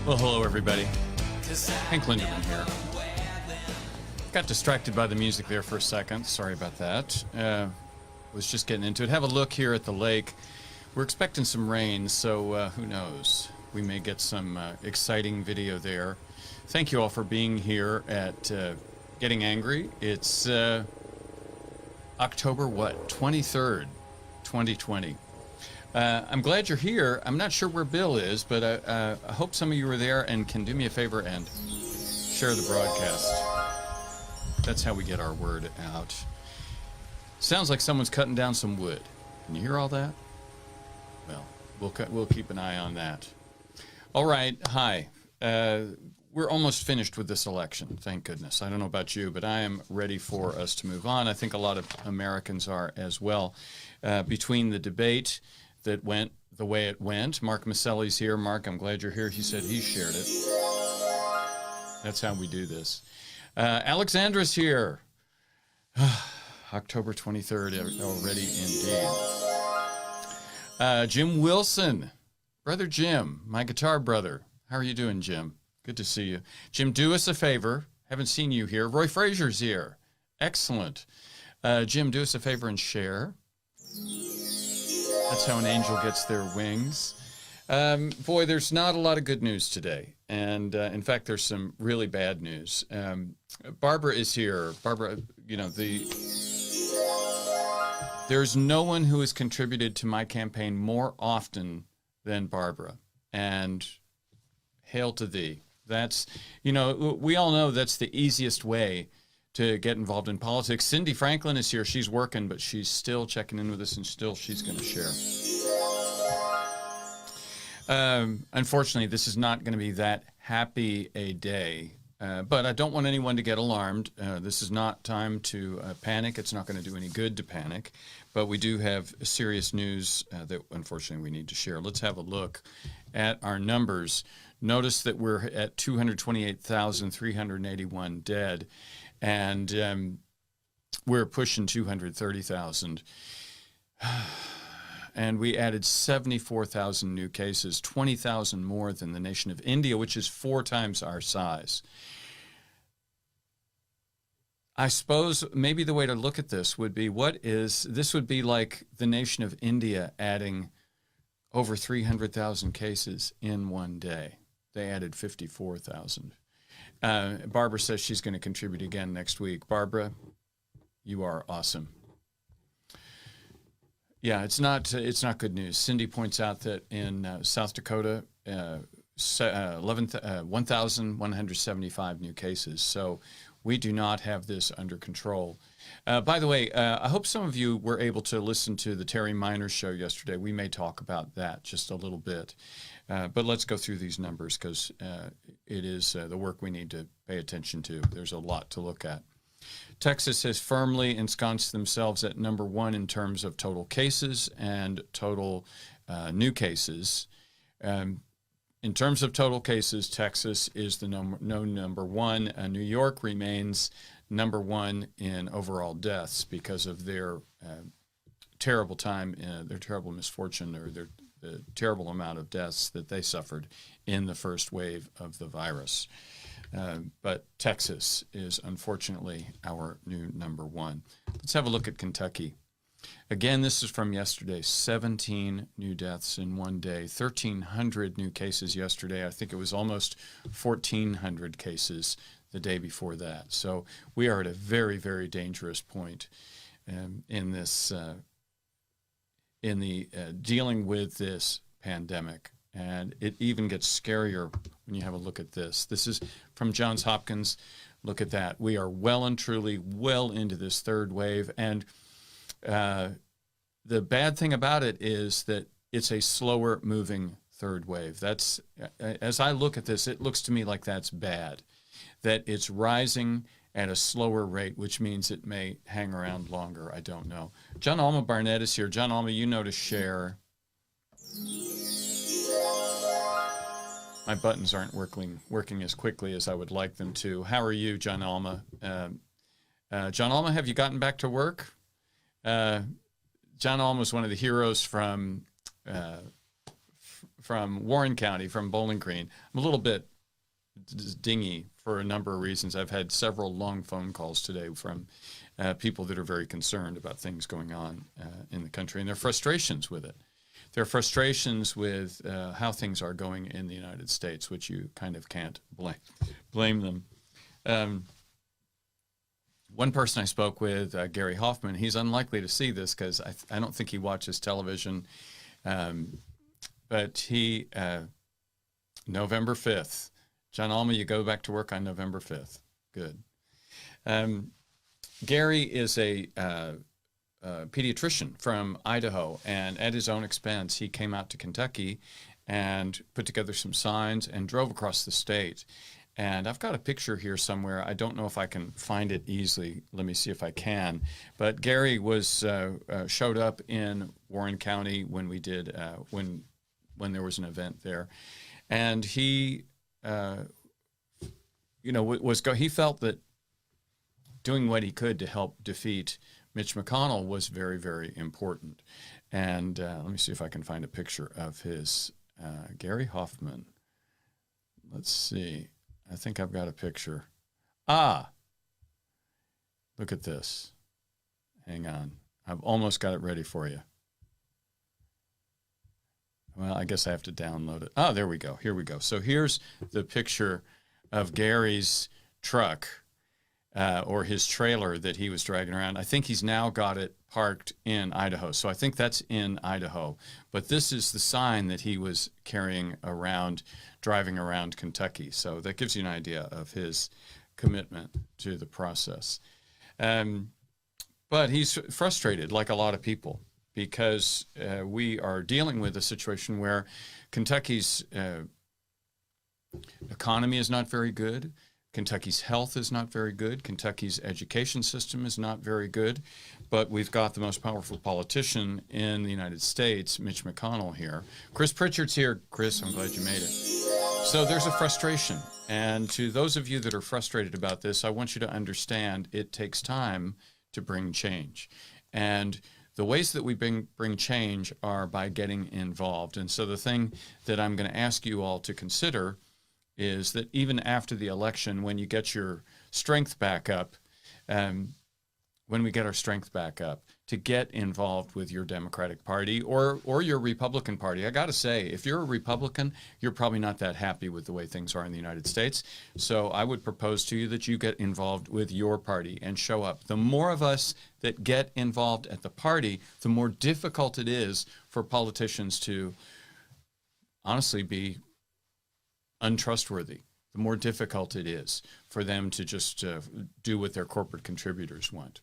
Well, hello, everybody. Hank Linderman here. Got distracted by the music there for a second. Sorry about that. Was just getting into it. Have a look here at the lake. We're expecting some rain, so who knows? We may get some exciting video there. Thank you all for being here at Getting Angry. It's October, 23rd, 2020. I'm glad you're here. I'm not sure where Bill is, but I hope some of you are there and can do me a favor and share the broadcast. That's how we get our word out. Sounds like someone's cutting down some wood. Can you hear all that? Well, we'll keep an eye on that. All right. Hi. We're almost finished with this election. Thank goodness. I don't know about you, but I am ready for us to move on. I think a lot of Americans are as well. Between the debate that went the way it went. Mark Maselli's here. Mark, I'm glad you're here. He said he shared it. That's how we do this. Alexandra's here. October 23rd already indeed. Jim Wilson. Brother Jim, my guitar brother. How are you doing, Jim? Good to see you. Jim, do us a favor. Haven't seen you here. Roy Frazier's here. Excellent. Jim, do us a favor and share. That's how an angel gets their wings. Boy, there's not a lot of good news today. And in fact, there's some really bad news. Barbara is here. Barbara, there's no one who has contributed to my campaign more often than Barbara. And hail to thee. That's, we all know that's the easiest way to get involved in politics. Cindy Franklin is here. She's working, but she's still checking in with us, and still she's going to share. Unfortunately, this is not going to be that happy a day, but I don't want anyone to get alarmed. This is not time to panic. It's not going to do any good to panic, but we do have serious news that unfortunately we need to share. Let's have a look at our numbers. Notice that we're at 228,381 dead. And we're pushing 230,000. And we added 74,000 new cases, 20,000 more than the nation of India, which is 4 times our size. I suppose maybe the way to look at this would be, this would be like the nation of India adding over 300,000 cases in one day. They added 54,000. Barbara says she's going to contribute again next week. Barbara, you are awesome. Yeah, it's not good news. Cindy points out that in South Dakota, 1,175 new cases. So we do not have this under control. By the way, I hope some of you were able to listen to the Terry Miners show yesterday. We may talk about that just a little bit. But let's go through these numbers because it is the work we need to pay attention to. There's a lot to look at. Texas has firmly ensconced themselves at number 1 in terms of total cases and total new cases. In terms of total cases, Texas is the number 1. New York remains number 1 in overall deaths because of their terrible time, their terrible misfortune, or the terrible amount of deaths that they suffered in the first wave of the virus. But Texas is unfortunately our new number 1. Let's have a look at Kentucky. Again, this is from yesterday, 17 new deaths in one day, 1,300 new cases yesterday. I think it was almost 1,400 cases the day before that. So we are at a very, very dangerous point in this, in the dealing with this pandemic. And it even gets scarier when you have a look at this. This is from Johns Hopkins. Look at that. We are well and truly well into this third wave. And the bad thing about it is that it's a slower moving third wave. That's, as I look at this, it looks to me like that's bad, that it's rising at a slower rate, which means it may hang around longer. I don't know. John Alma Barnett is here. John Alma, you know to share. My buttons aren't working as quickly as I would like them to. How are you, John Alma? John Alma, have you gotten back to work? John Alma was one of the heroes from Warren County, from Bowling Green. I'm a little bit dingy for a number of reasons. I've had several long phone calls today from people that are very concerned about things going on in the country and their frustrations with it. Their frustrations with how things are going in the United States, which you kind of can't blame them. One person I spoke with, Gary Hoffman, he's unlikely to see this because I don't think he watches television, but he, November 5th, John Alma, you go back to work on November 5th. Good. Gary is a pediatrician from Idaho, and at his own expense, he came out to Kentucky and put together some signs and drove across the state. And I've got a picture here somewhere. I don't know if I can find it easily. Let me see if I can. But Gary was showed up in Warren County when we did when there was an event there, and he he felt that doing what he could to help defeat Mitch McConnell was very, very important. And let me see if I can find a picture of his Gary Hoffman. Let's see. I think I've got a picture. Look at this. Hang on. I've almost got it ready for you. Well, I guess I have to download it. There we go. Here we go. So here's the picture of Gary's truck or his trailer that he was dragging around. I think he's now got it parked in Idaho. So I think that's in Idaho. But this is the sign that he was carrying around, driving around Kentucky. So that gives you an idea of his commitment to the process. But he's frustrated, like a lot of people, because we are dealing with a situation where Kentucky's economy is not very good. Kentucky's health is not very good. Kentucky's education system is not very good. But we've got the most powerful politician in the United States, Mitch McConnell, here. Chris Pritchard's here. Chris, I'm glad you made it. So there's a frustration. And to those of you that are frustrated about this, I want you to understand it takes time to bring change. And the ways that we bring change are by getting involved. And so the thing that I'm going to ask you all to consider is that even after the election, when you get your strength back up, when we get our strength back up, to get involved with your Democratic Party or your Republican Party. I got to say, if you're a Republican, you're probably not that happy with the way things are in the United States. So I would propose to you that you get involved with your party and show up. The more of us that get involved at the party, the more difficult it is for politicians to honestly be untrustworthy. The more difficult it is for them to just do what their corporate contributors want.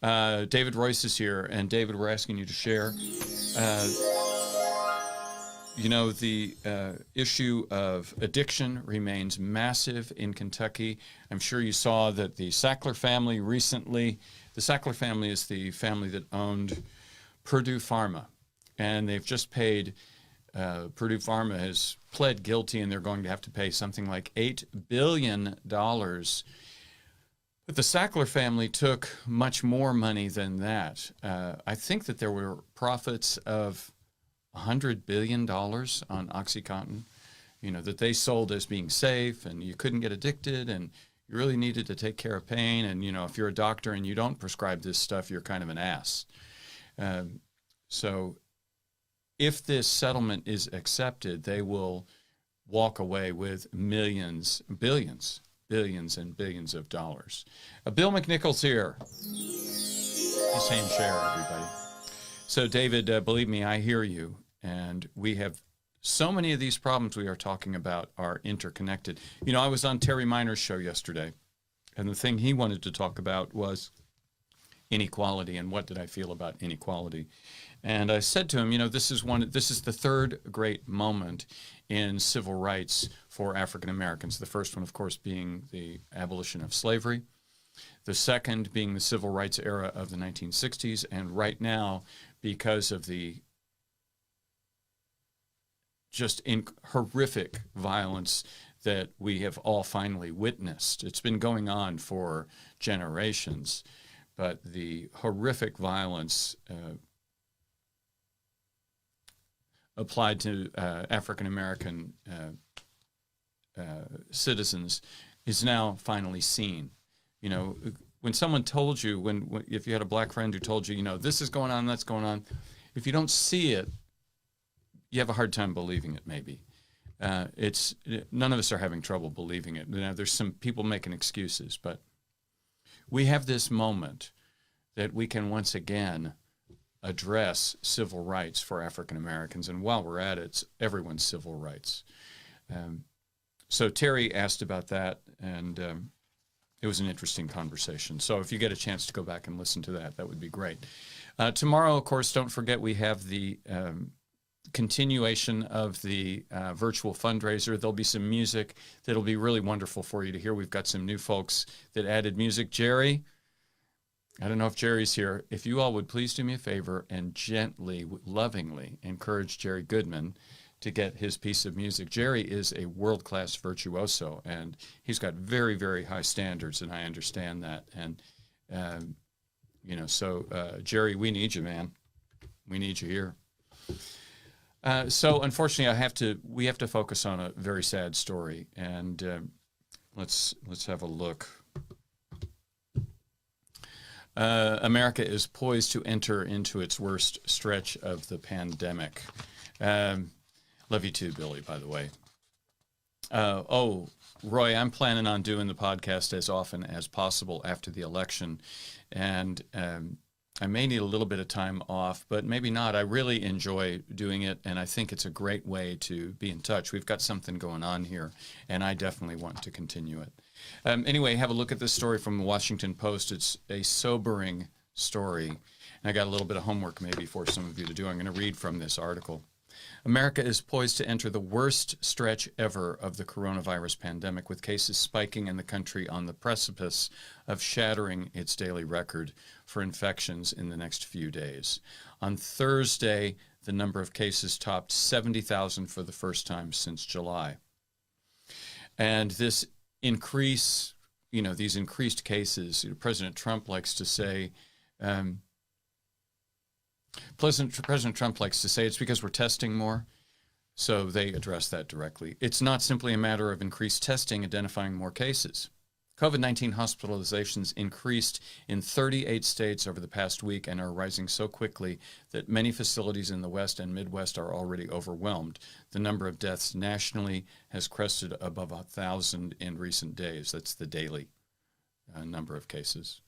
David Royce is here, and David, we're asking you to share. The issue of addiction remains massive in Kentucky. I'm sure you saw that the Sackler family recently, the Sackler family is the family that owned Purdue Pharma, and they've just paid, Purdue Pharma has pled guilty, and they're going to have to pay something like $8 billion. But the Sackler family took much more money than that. I think that there were profits of $100 billion on OxyContin, that they sold as being safe and you couldn't get addicted and you really needed to take care of pain. And, if you're a doctor and you don't prescribe this stuff, you're kind of an ass. So if this settlement is accepted, they will walk away with billions and billions of dollars. Bill McNichol's here. He's saying share, everybody. So, David, believe me, I hear you. And we have so many of these problems we are talking about are interconnected. You know, I was on Terry Miner's show yesterday, and the thing he wanted to talk about was inequality and what did I feel about inequality. And I said to him, you know, this is the third great moment in civil rights for African Americans. The first one, of course, being the abolition of slavery. The second being the civil rights era of the 1960s. And right now, because of the just horrific violence that we have all finally witnessed. It's been going on for generations, but the horrific violence applied to African American citizens is now finally seen. You know, when someone told you, if you had a black friend who told you, you know, this is going on, that's going on, if you don't see it, you have a hard time believing it, maybe. None of us are having trouble believing it. You know, there's some people making excuses, but we have this moment that we can once again address civil rights for African Americans. And while we're at it, it's everyone's civil rights. So Terry asked about that, and it was an interesting conversation. So if you get a chance to go back and listen to that, that would be great. Tomorrow, of course, don't forget we have the continuation of the virtual fundraiser. There'll be some music that'll be really wonderful for you to hear. We've got some new folks that added music. Jerry, I don't know if Jerry's here. If you all would please do me a favor and gently, lovingly encourage Jerry Goodman to get his piece of music. Jerry is a world-class virtuoso, and he's got very, very high standards, and I understand that. And, Jerry, we need you, man. We need you here. So unfortunately, we have to focus on a very sad story, and let's have a look. America is poised to enter into its worst stretch of the pandemic. Love you too, Billy, by the way. Roy, I'm planning on doing the podcast as often as possible after the election, and I may need a little bit of time off, but maybe not. I really enjoy doing it, and I think it's a great way to be in touch. We've got something going on here, and I definitely want to continue it. Anyway, have a look at this story from the Washington Post. It's a sobering story, and I got a little bit of homework maybe for some of you to do. I'm going to read from this article. America is poised to enter the worst stretch ever of the coronavirus pandemic, with cases spiking and the country on the precipice of shattering its daily record for infections in the next few days. On Thursday, the number of cases topped 70,000 for the first time since July. And this increase, these increased cases, President Trump likes to say, President Trump likes to say it's because we're testing more, so they address that directly. It's not simply a matter of increased testing identifying more cases. COVID-19 hospitalizations increased in 38 states over the past week and are rising so quickly that many facilities in the West and Midwest are already overwhelmed. The number of deaths nationally has crested above 1,000 in recent days. That's the daily number of cases.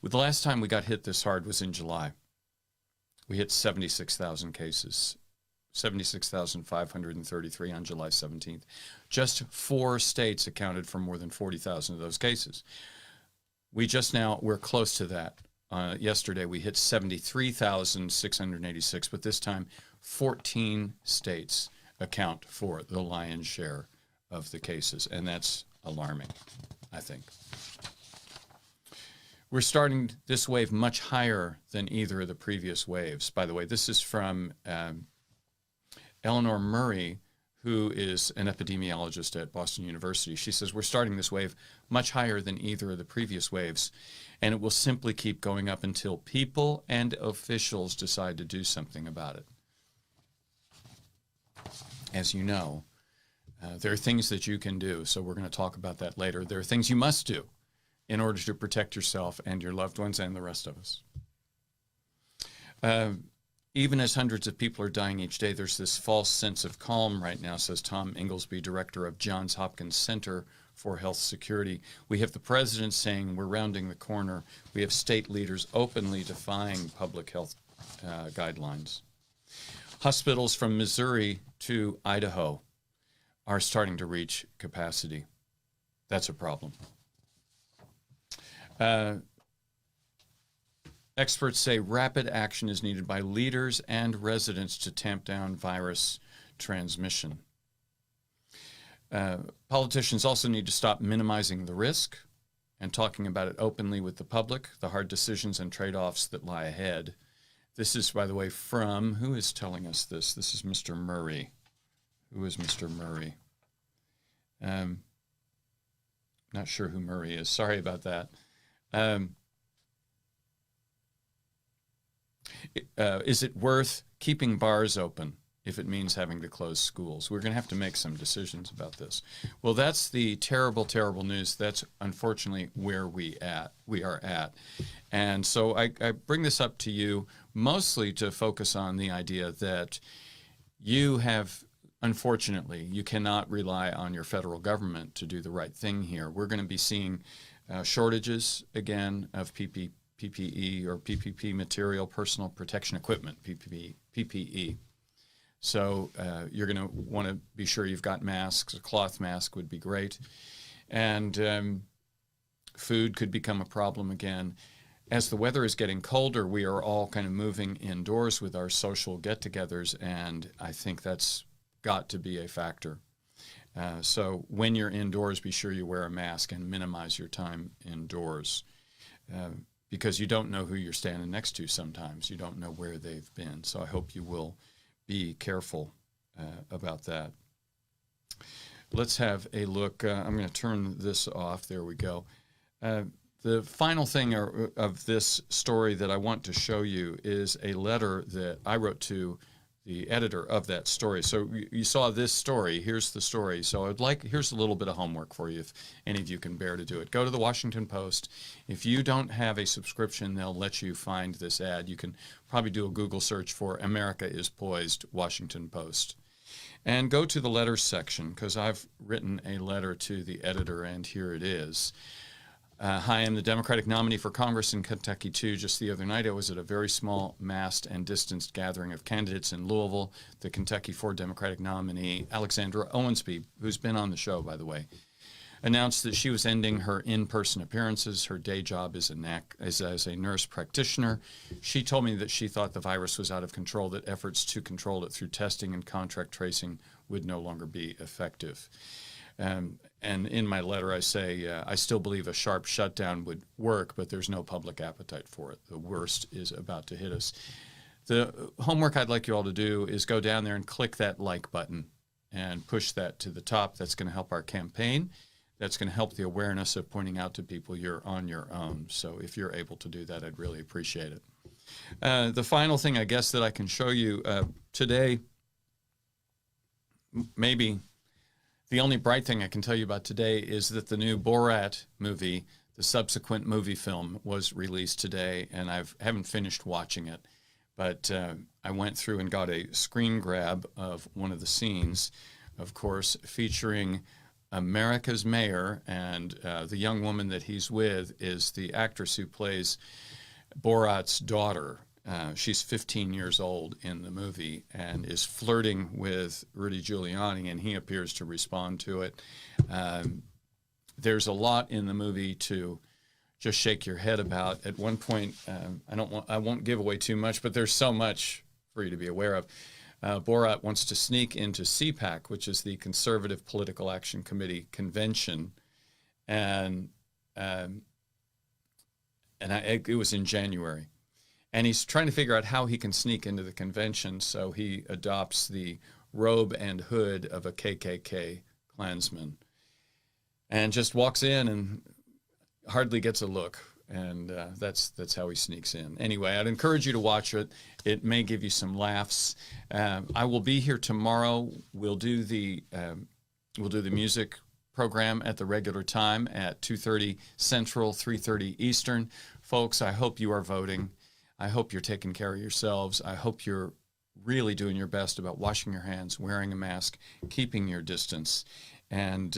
The last time we got hit this hard was in July. We hit 76,000 cases, 76,533 on July 17th. Just 4 states accounted for more than 40,000 of those cases. We're close to that. Yesterday we hit 73,686, but this time 14 states account for the lion's share of the cases, and that's alarming, I think. We're starting this wave much higher than either of the previous waves. By the way, this is from Eleanor Murray, who is an epidemiologist at Boston University. She says, we're starting this wave much higher than either of the previous waves, and it will simply keep going up until people and officials decide to do something about it. As you know, there are things that you can do, so we're going to talk about that later. There are things you must do. in order to protect yourself and your loved ones and the rest of us. Even as hundreds of people are dying each day, there's this false sense of calm right now, says Tom Inglesby, director of Johns Hopkins Center for Health Security. We have the president saying we're rounding the corner. We have state leaders openly defying public health guidelines. Hospitals from Missouri to Idaho are starting to reach capacity. That's a problem. Experts say rapid action is needed by leaders and residents to tamp down virus transmission. Politicians also need to stop minimizing the risk and talking about it openly with the public, the hard decisions and trade-offs that lie ahead. This is, by the way, from, who is telling us this? This is Mr. Murray. Who is Mr. Murray? Not sure who Murray is. Sorry about that. Is it worth keeping bars open if it means having to close schools? We're going to have to make some decisions about this. Well, that's the terrible, terrible news. That's unfortunately where we are at. And so I bring this up to you mostly to focus on the idea that you have, unfortunately, you cannot rely on your federal government to do the right thing here. We're going to be seeing shortages again of PPE or PPP material, personal protection equipment, PPE. So you're going to want to be sure you've got masks. A cloth mask would be great. And food could become a problem again. As the weather is getting colder, we are all kind of moving indoors with our social get-togethers, and I think that's got to be a factor. So when you're indoors, be sure you wear a mask and minimize your time indoors. Because you don't know who you're standing next to sometimes. You don't know where they've been. So I hope you will be careful about that. Let's have a look. I'm going to turn this off. There we go. The final thing of this story that I want to show you is a letter that I wrote to the editor of that story. So you saw this story. Here's the story. So here's a little bit of homework for you if any of you can bear to do it. Go to the Washington Post. If you don't have a subscription, they'll let you find this ad. You can probably do a Google search for America is Poised, Washington Post. And go to the letters section, because I've written a letter to the editor, and here it is. Hi, I'm the Democratic nominee for Congress in Kentucky, too. Just the other night, I was at a very small, massed and distanced gathering of candidates in Louisville. The Kentucky 4 Democratic nominee, Alexandra Owensby, who's been on the show, by the way, announced that she was ending her in-person appearances. Her day job is as a nurse practitioner. She told me that she thought the virus was out of control, that efforts to control it through testing and contract tracing would no longer be effective. And in my letter, I say, I still believe a sharp shutdown would work, but there's no public appetite for it. The worst is about to hit us. The homework I'd like you all to do is go down there and click that like button and push that to the top. That's going to help our campaign. That's going to help the awareness of pointing out to people you're on your own. So if you're able to do that, I'd really appreciate it. The final thing, I guess, that I can show you today, maybe the only bright thing I can tell you about today is that the new Borat movie, the subsequent movie film, was released today, and I haven't finished watching it. But I went through and got a screen grab of one of the scenes, of course, featuring America's mayor, and the young woman that he's with is the actress who plays Borat's daughter. She's 15 years old in the movie and is flirting with Rudy Giuliani, and he appears to respond to it. There's a lot in the movie to just shake your head about. At one point, I won't give away too much, but there's so much for you to be aware of. Borat wants to sneak into CPAC, which is the Conservative Political Action Committee convention, and it was in January. And he's trying to figure out how he can sneak into the convention, so he adopts the robe and hood of a KKK Klansman and just walks in and hardly gets a look. And that's how he sneaks in. Anyway, I'd encourage you to watch it. It may give you some laughs. I will be here tomorrow. We'll do the music program at the regular time at 2:30 Central, 3:30 Eastern. Folks, I hope you are voting. I hope you're taking care of yourselves. I hope you're really doing your best about washing your hands, wearing a mask, keeping your distance, and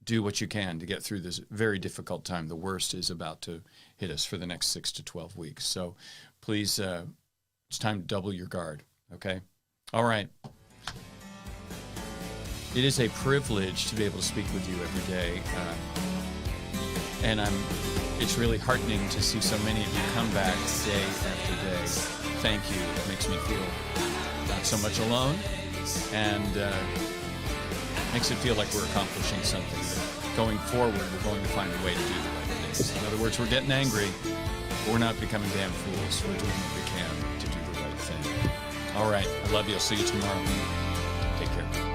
do what you can to get through this very difficult time. The worst is about to hit us for the next 6 to 12 weeks. So please, it's time to double your guard, okay? All right. It is a privilege to be able to speak with you every day. And it's really heartening to see so many of you come back day after day. Thank you. It makes me feel not so much alone, and makes it feel like we're accomplishing something. Going forward, we're going to find a way to do the right things. In other words, we're getting angry, but we're not becoming damn fools. We're doing what we can to do the right thing. All right. I love you. I'll see you tomorrow. Take care.